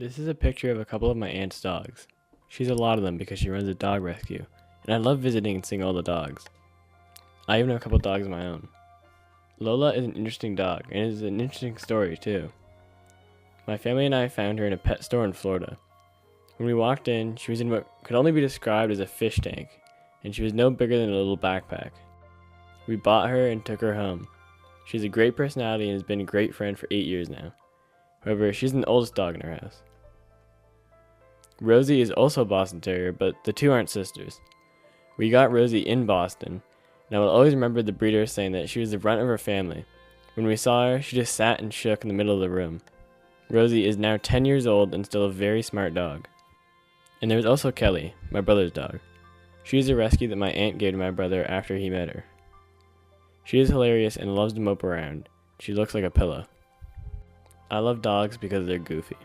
This is a picture of a couple of my aunt's dogs. She has a lot of them because she runs a dog rescue, and I love visiting and seeing all the dogs. I even have a couple dogs of my own. Lola is an interesting dog, and it is an interesting story too. My family and I found her in a pet store in Florida. When we walked in, she was in what could only be described as a fish tank, and she was no bigger than a little backpack. We bought her and took her home. She has a great personality and has been a great friend for 8 years now. However, she's the oldest dog in our house. Rosie is also a Boston Terrier, but the two aren't sisters. We got Rosie in Boston, and I will always remember the breeder saying that she was the runt of her family. When we saw her, she just sat and shook in the middle of the room. Rosie is now 10 years old and still a very smart dog. And there was also Kelly, my brother's dog. She is a rescue that my aunt gave to my brother after he met her. She is hilarious and loves to mope around. She looks like a pillow. I love dogs because they're goofy.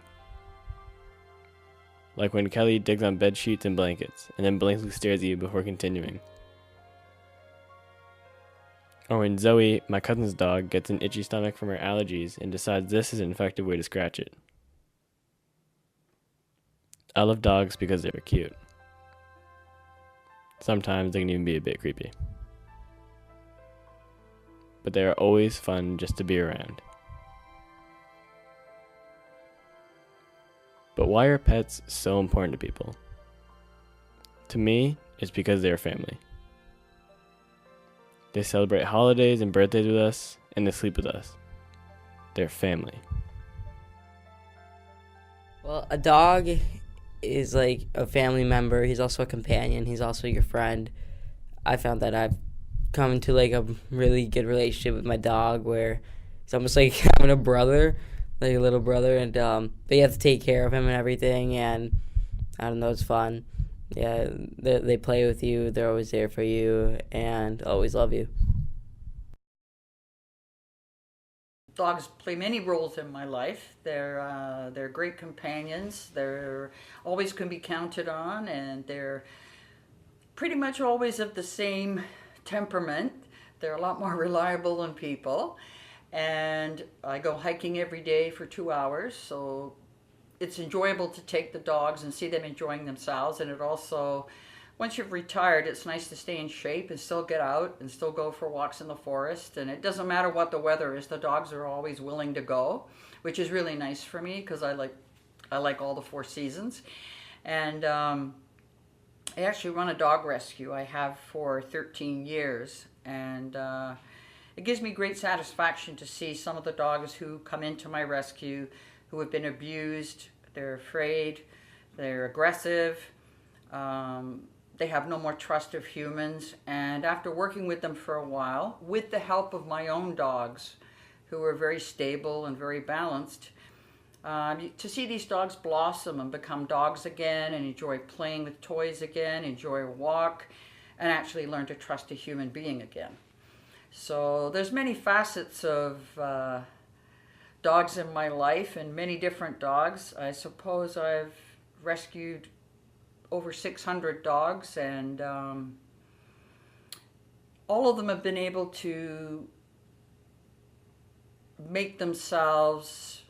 Like when Kelly digs on bed sheets and blankets, and then blankly stares at you before continuing. Or when Zoe, my cousin's dog, gets an itchy stomach from her allergies and decides this is an effective way to scratch it. I love dogs because they're cute. Sometimes they can even be a bit creepy. But they are always fun just to be around. But why are pets so important to people? To me, it's because they're family. They celebrate holidays and birthdays with us, and they sleep with us. They're family. Well, a dog is like a family member. He's also a companion. He's also your friend. I found that I've come into like a really good relationship with my dog where it's almost like having a brother, like a little brother, and but you have to take care of him and everything, and I don't know, it's fun. Yeah, they play with you. They're always there for you and always love you. Dogs play many roles in my life. They're great companions. They're always can be counted on, and they're pretty much always of the same temperament. They're a lot more reliable than people. And I go hiking every day for 2 hours, so it's enjoyable to take the dogs and see them enjoying themselves. And it also, once you've retired, it's nice to stay in shape and still get out and still go for walks in the forest. And it doesn't matter what the weather is, the dogs are always willing to go, which is really nice for me because I like all the four seasons. And I actually run a dog rescue. I have for 13 years, and it gives me great satisfaction to see some of the dogs who come into my rescue who have been abused. They're afraid, they're aggressive, they have no more trust of humans. And after working with them for a while, with the help of my own dogs, who are very stable and very balanced, to see these dogs blossom and become dogs again and enjoy playing with toys again, enjoy a walk, and actually learn to trust a human being again. So there's many facets of dogs in my life, and many different dogs. I suppose I've rescued over 600 dogs, and all of them have been able to make themselves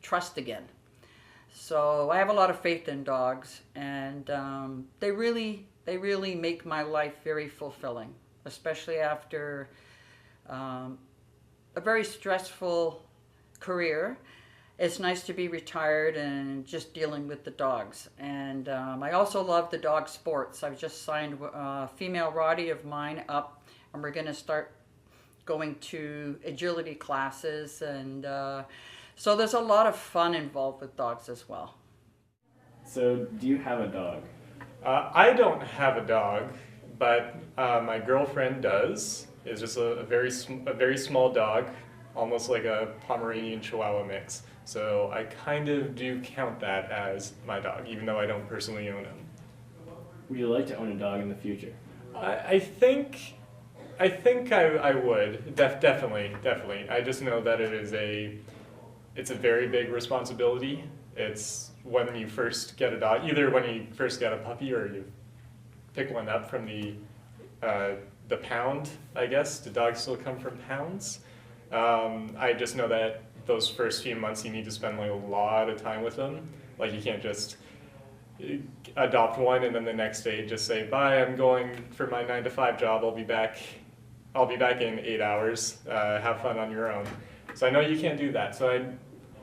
trust again. So I have a lot of faith in dogs, and they really make my life very fulfilling, especially after a very stressful career. It's nice to be retired and just dealing with the dogs. And I also love the dog sports. I've just signed a female Roddy of mine up, and we're going to start going to agility classes. And so there's a lot of fun involved with dogs as well. So, do you have a dog? I don't have a dog, but my girlfriend does. It's just a very small dog, almost like a Pomeranian Chihuahua mix. So I kind of do count that as my dog, even though I don't personally own him. Would you like to own a dog in the future? I think I would definitely. I just know that it's a very big responsibility. It's when you first get a dog, either when you first get a puppy or you pick one up from the pound, I guess. Do dogs still come from pounds? I just know that those first few months, you need to spend like a lot of time with them. Like, you can't just adopt one and then the next day just say, bye, I'm going for my 9 to 5 job. I'll be back in 8 hours. Have fun on your own. So I know you can't do that. So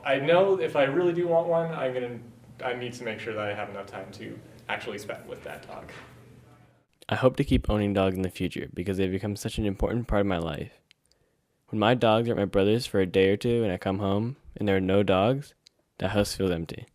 I know if I really do want one, I need to make sure that I have enough time to actually spend with that dog. I hope to keep owning dogs in the future because they've become such an important part of my life. When my dogs are at my brother's for a day or two and I come home and there are no dogs, the house feels empty.